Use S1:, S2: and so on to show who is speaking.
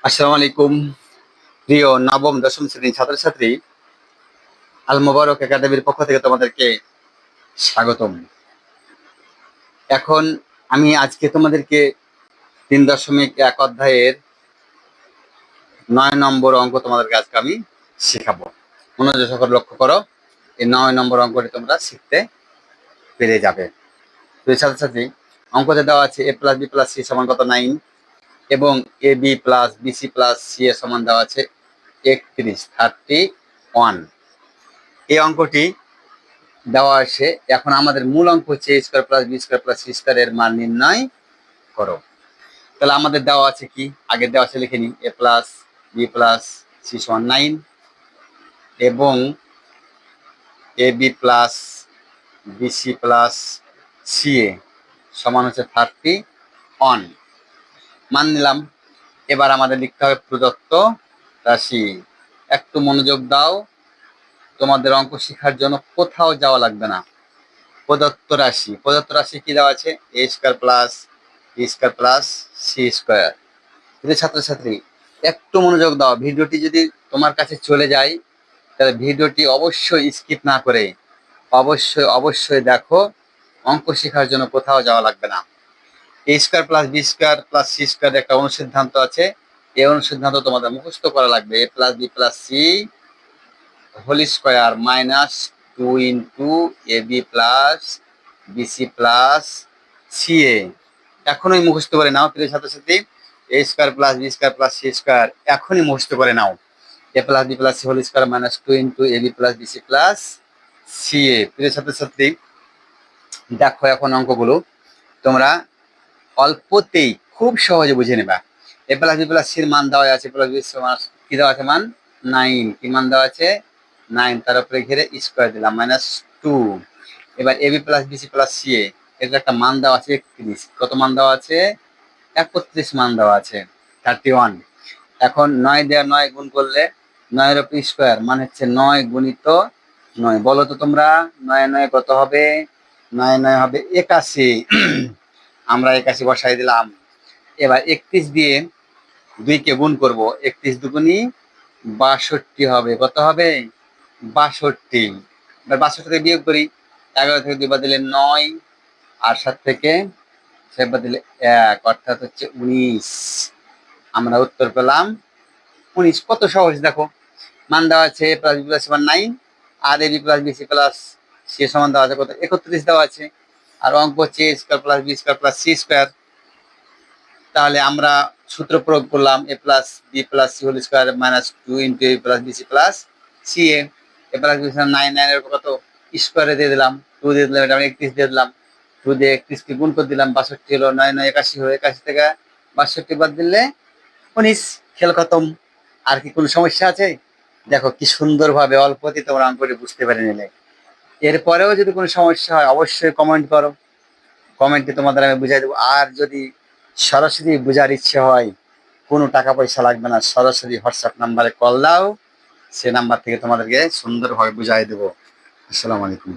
S1: আসসালামু আলাইকুম। প্রিয় নবম দশম শ্রেণীর ছাত্রছাত্রী, আল মোবারক একাডেমির পক্ষ থেকে তোমাদেরকে স্বাগতম। এখন আমি আজকে তোমাদেরকে 3.1 অধ্যায়ের 9 নম্বর অঙ্ক তোমাদেরকে আজকে আমি শেখাবো। মনোযোগ সহকারে লক্ষ্য করো, এই 9 নম্বর অঙ্কটি তোমরা শিখতে পেরে যাবে। তো ছাত্রছাত্রী, অঙ্কতে দেওয়া আছে a plus B plus C সমান কত 9, এবং A B plus BC plus C এর সমান দেওয়া আছে 31 এই অঙ্কটি দেওয়া আছে। এখন আমাদের মূল অঙ্ক হচ্ছে a square plus B square plus C square এর মান নির্ণয় করো। তাহলে আমাদের দেওয়া আছে কি, আগে দেওয়া আছে লিখে নিই, a plus B plus C সমান 9 এবং A B plus BC plus C A সমান হচ্ছে 31 মান নিলাম। এবার আমাদের লিখতে হবে প্রদত্ত রাশি। একটু মনোযোগ দাও, তোমাদের অঙ্ক শেখার জন্য কোথাও যাওয়া লাগবে না। প্রদত্ত রাশি কি দেওয়া আছে, A square plus B square plus C square. ছাত্রছাত্রী, একটু মনোযোগ দাও। ভিডিওটি যদি তোমার কাছে চলে যায় তাহলে ভিডিওটি অবশ্যই স্কিপ না করে অবশ্যই দেখো। অঙ্ক শেখার জন্য কোথাও যাওয়া লাগবে না। A square plus B square plus C square একটা অনুসিদ্ধান্ত আছে, এই অনুসিদ্ধান্ত তোমাদের মুখস্থ করা লাগবে। A plus B plus C whole square minus 2 into A B plus BC plus C A. এখনই মুখস্থ করে নাও প্রিয় ছাত্রছাত্রী। A square plus B square plus C square এখনই মুখস্থ করে নাও। A plus B plus C whole square minus 2 into A B plus BC plus C এ। প্রিয় ছাত্রছাত্রী, দেখো এখন অঙ্কগুলো তোমরা অল্পতেই খুব সহজে বুঝে নেবা। এ প্লাস বি প্লাস সির মান দেওয়া আছে, প্লাস বি কি দেওয়া আছে মান 9, কি মান দেওয়া আছে 9, তার উপরে ঘিরে স্কয়ার দিলাম মাইনাস 2। এবার A B plus BC plus C A, এর একটা মান দেওয়া আছে 31। কত মান দেওয়া আছে, 31 মান দেওয়া আছে 31। এখন 9 দেওয়া 9 গুণ করলে 9 এর উপর স্কয়ার মান হচ্ছে 9 গুণিত 9। বলো তো তোমরা, 9 9 কত হবে, 9 9 হবে 81। আমরা 81 বসাই দিলাম। এবার 31 দিয়ে 2 কে গুণ করব, 31 দুগুণী 62 হবে। কত হবে, 62। এবার 62 থেকে বিয়োগ করি, 11 থেকে 2 বাদ দিলে 9, আর 7 থেকে 6 বাদ দিলে 1, অর্থাৎ হচ্ছে 19। আমরা উত্তর পেলাম 19। কত সহজ দেখো। মান দেওয়া আছে প্লাস বি প্লাস সমান 9, আর A B plus BC plus C সমান দেওয়া আছে কত, 31 দেওয়া আছে। আর অঙ্ক হচ্ছে A square plus B square plus C square. তাহলে আমরা সূত্র প্রয়োগ করলাম, A plus B plus C whole square minus 2 into A plus BC plus C A. A plus B 9 9 এর কত স্কয়ারে দিয়ে দিলাম, 2 দিয়ে দিলাম, এটা 31 দিয়ে দিলাম, 2 দিয়ে 31 কে গুণ করে দিলাম, 62 হলো, 9 9 81 হলো, 81 থেকে 62 বাদ দিলে 19। খেল খতম। আর কি কোনো সমস্যা আছে? দেখো কি সুন্দরভাবে অল্পতে তোমরা অঙ্কটি বুঝতে পেরে নিলে। এরপরেও যদি কোনো সমস্যা হয় অবশ্যই কমেন্ট করো, কমেন্টে তোমাদের আমি বুঝাই দেবো। আর যদি সরাসরি বোঝার ইচ্ছে হয়, কোনো টাকা পয়সা লাগবে না, সরাসরি হোয়াটসঅ্যাপ নাম্বারে কল দাও, সে নাম্বার থেকে তোমাদেরকে সুন্দরভাবে বুঝাই দেবো। আসসালামু আলাইকুম।